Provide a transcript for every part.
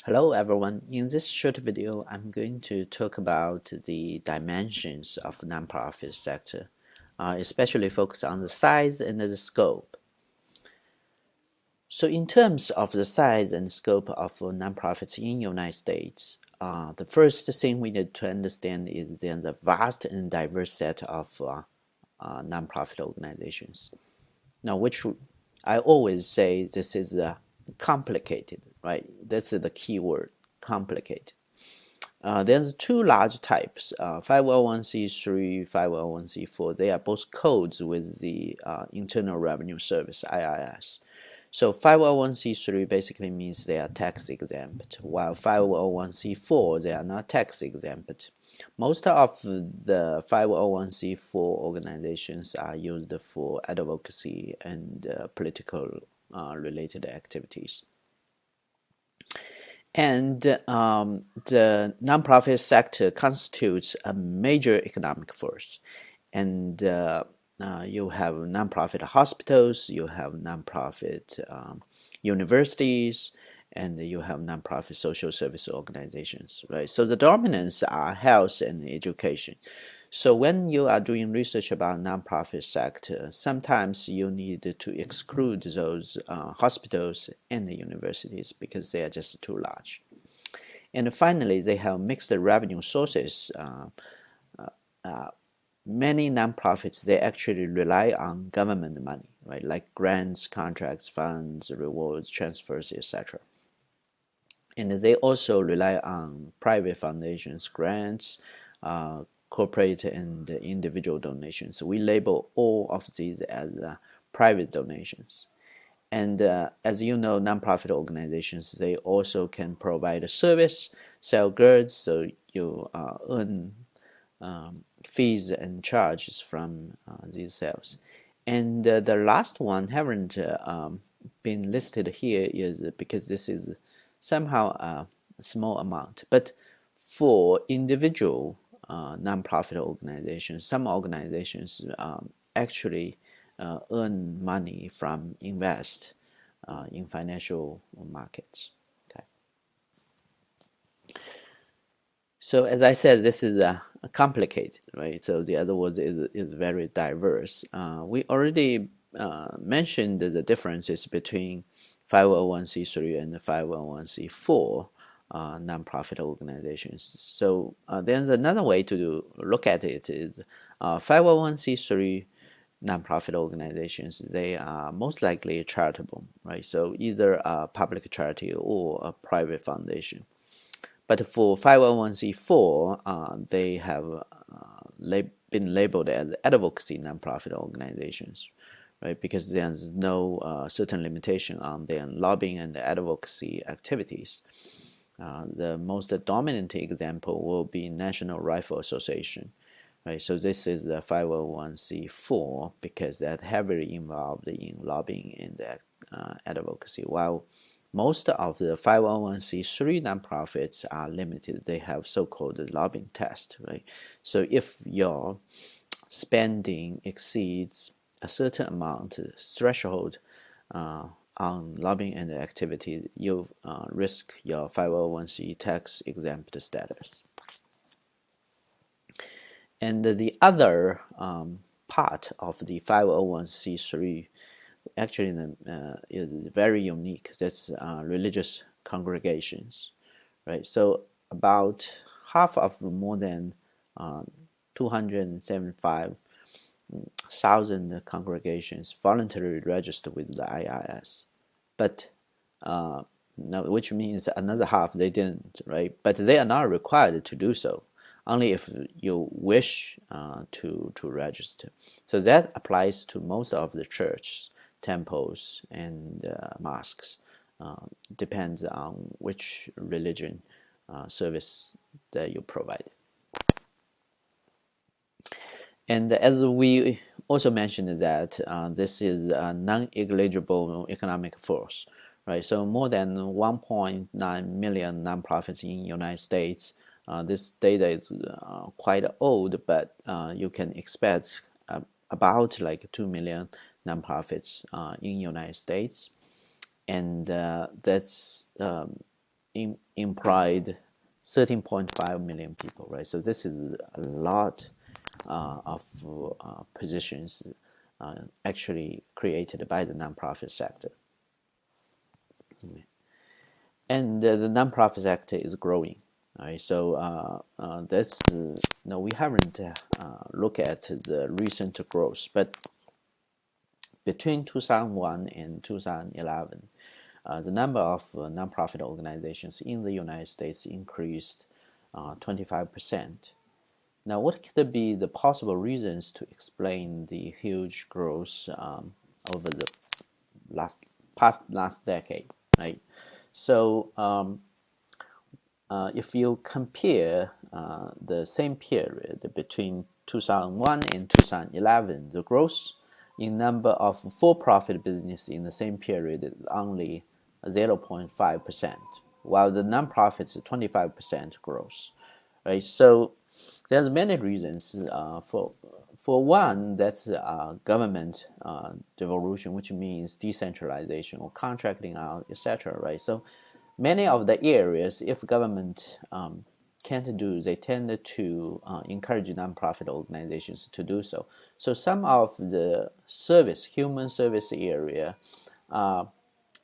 Hello everyone, in this short video I'm going to talk about the dimensions of the nonprofit sector, especially focus on the size and the scope. So in terms of the size and scope of nonprofits in the United States, the first thing we need to understand is the vast and diverse set of nonprofit organizations. Now, which I always say this is complicated, right? This is the key word, complicated. There's two large types, 501c3, 501c4. They are both codes with the Internal Revenue Service, IRS. So 501c3 basically means they are tax exempt, while 501c4, they are not tax exempt. Most of the 501c4 organizations are used for advocacy and political related activities. And the nonprofit sector constitutes a major economic force. And you have nonprofit hospitals, you have nonprofit universities, and you have nonprofit social service organizations, right? So the dominants are health and education. So when you are doing research about nonprofit sector, sometimes you need to exclude those hospitals and the universities because they are just too large. And finally, they have mixed revenue sources. Many nonprofits, they actually rely on government money, right? Like grants, contracts, funds, rewards, transfers, etc. And they also rely on private foundations, grants, corporate and individual donations. We label all of these as private donations. And as you know, nonprofit organizations, they also can provide a service, sell goods, so you earn fees and charges from these sales. And the last one haven't been listed here is because this is somehow a small amount. But for individual nonprofit organizations, some organizations actually earn money from invest in financial markets. Okay. So as I said, this is complicated, right? So the other word is very diverse. We already mentioned the differences between 501c3 and 501c4 nonprofit organizations. So there's another way to look at it is 501c3 nonprofit organizations, they are most likely charitable, right? So either a public charity or a private foundation. But for 501c4, they have been labeled as advocacy nonprofit organizations, right? Because there's no certain limitation on their lobbying and advocacy activities. The most dominant example will be National Rifle Association, right? So this is the 501c4 because that's heavily involved in lobbying and advocacy, while most of the 501c3 nonprofits are limited. They have so-called lobbying test, right? So if your spending exceeds a certain amount threshold on lobbying and activity, you risk your 501c tax exempt status. And the other part of the 501c3 actually is very unique. That's religious congregations, right? So about half of more than 275,000 congregations voluntarily registered with the IRS, but no, which means another half they didn't, right? But they are not required to do so, only if you wish to register. So that applies to most of the churches, temples, and mosques. Depends on which religion service that you provide. And as we also mentioned that this is a non-negligible economic force, right? So more than 1.9 million nonprofits in the United States. This data is quite old, but you can expect about like 2 million nonprofits in the United States. And that's employed 13.5 million people, right? So this is a lot of positions actually created by the nonprofit sector. And the nonprofit sector is growing. Right, so this no, we haven't looked at the recent growth, but between 2001 and 2011, the number of nonprofit organizations in the United States increased 25%. Now, what could be the possible reasons to explain the huge growth over the last decade, right? So, if you compare the same period between 2001 and 2011, the growth in number of for-profit business in the same period is only 0.5%, while the nonprofits 25% growth, right? So there's many reasons for one, that's government devolution, which means decentralization or contracting out, etc. Right? So many of the areas, if government can't do, they tend to encourage nonprofit organizations to do so. So some of the human service area,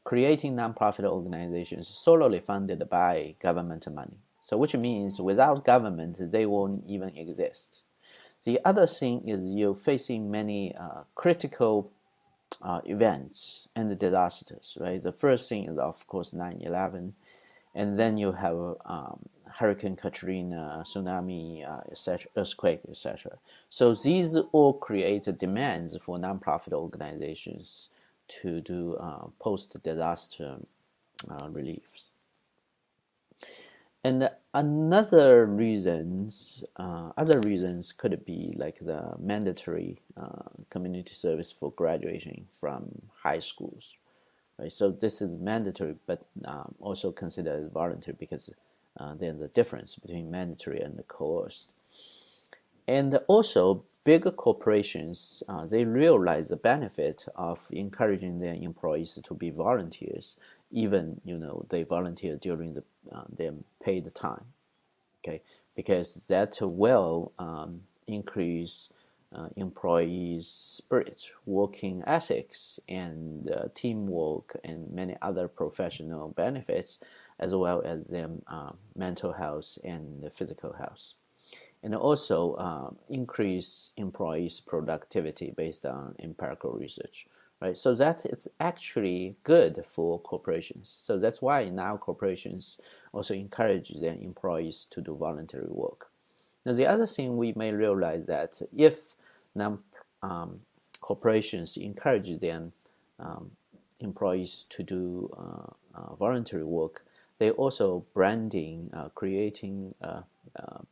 creating nonprofit organizations solely funded by government money. So which means without government, they won't even exist. The other thing is you're facing many critical events and disasters, right? The first thing is, of course, 9/11, and then you have Hurricane Katrina, tsunami, etc., earthquake, etc. So these all create demands for nonprofit organizations to do post-disaster reliefs. And other reasons could be like the mandatory community service for graduation from high schools, right? So this is mandatory, but also considered as voluntary because there's a difference between mandatory and coerced. And also, bigger corporations, they realize the benefit of encouraging their employees to be volunteers, even they volunteer during their paid time. Okay, because that will increase employees' spirit, working ethics, and teamwork, and many other professional benefits, as well as their mental health and physical health. And also increase employees' productivity based on empirical research, right? So that it's actually good for corporations. So that's why now corporations also encourage their employees to do voluntary work. Now, the other thing we may realize that if corporations encourage their employees to do voluntary work, they also branding, creating a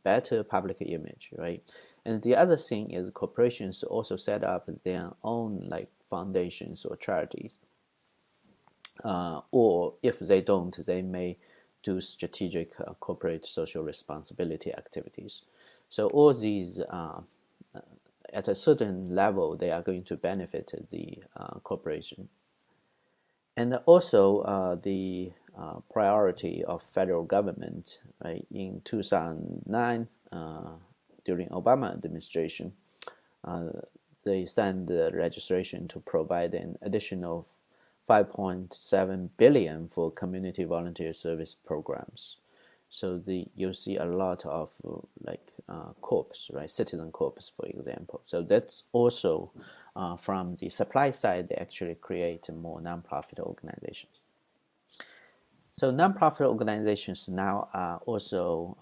better public image, right? And the other thing is corporations also set up their own like foundations or charities, or if they don't, they may do strategic corporate social responsibility activities. So all these, at a certain level, they are going to benefit the corporation. And also the priority of federal government, right? In 2009, during Obama administration, they signed the registration to provide an additional 5.7 billion for community volunteer service programs. So you'll see a lot of corps, right? Citizen corps, for example. So that's also from the supply side, they actually create more nonprofit organizations. So nonprofit organizations now are also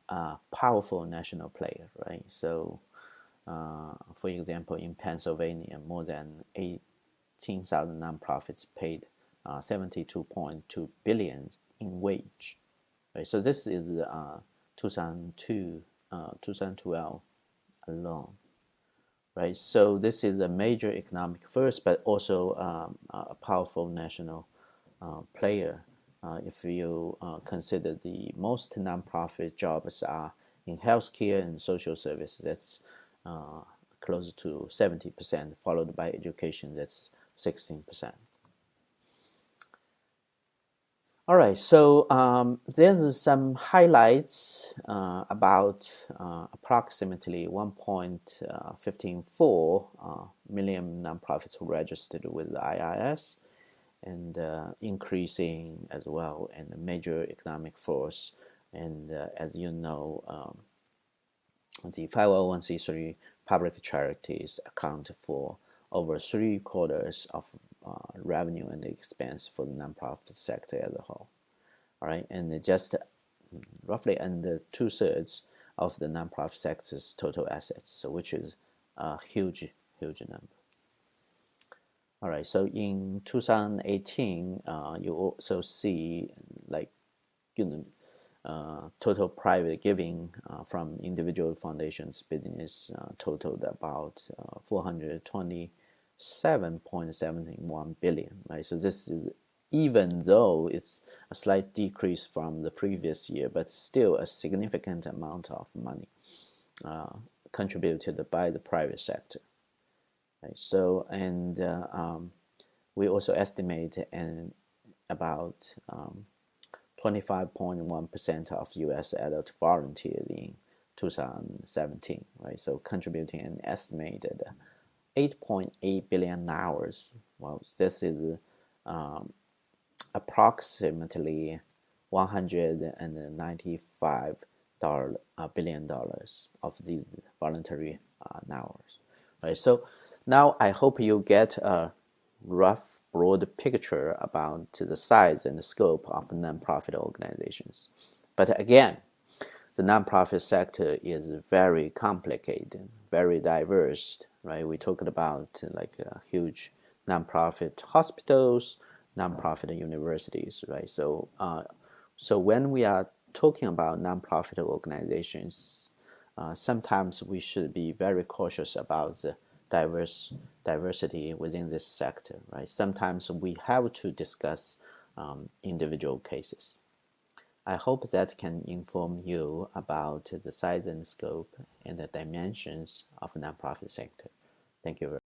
a powerful national player, right? So, for example, in Pennsylvania, more than 18,000 nonprofits paid 72.2 billion in wage. Right? So this is 2012 alone. Right? So this is a major economic force, but also a powerful national player. If you consider the most nonprofit jobs are in healthcare and social services, that's close to 70%, followed by education, that's 16%. All right, so there's some highlights about approximately 1.154 million nonprofits registered with the IRS and increasing as well, and a major economic force. And as you know, the 501c3 public charities account for over 3/4 of revenue and expense for the nonprofit sector as a whole. All right, and just roughly under 2/3 of the nonprofit sector's total assets, so which is a huge, huge number. All right, so in 2018, you also see like you know total private giving from individual foundations business totaled about 427.71 billion, right? So this is, even though it's a slight decrease from the previous year, but still a significant amount of money contributed by the private sector. Right? So, and we also estimate about 25.1% of U.S. adults volunteered in 2017, right? So contributing an estimated 8.8 billion hours. Well, this is approximately $195 billion of these voluntary hours, right? So now I hope you get a rough, broad picture about the size and the scope of nonprofit organizations. But again, the nonprofit sector is very complicated, very diverse, right? We talked about like huge nonprofit hospitals, nonprofit universities, right? So, so when we are talking about nonprofit organizations, sometimes we should be very cautious about the diversity within this sector, right? Sometimes we have to discuss individual cases. I hope that can inform you about the size and scope and the dimensions of the nonprofit sector. Thank you very much.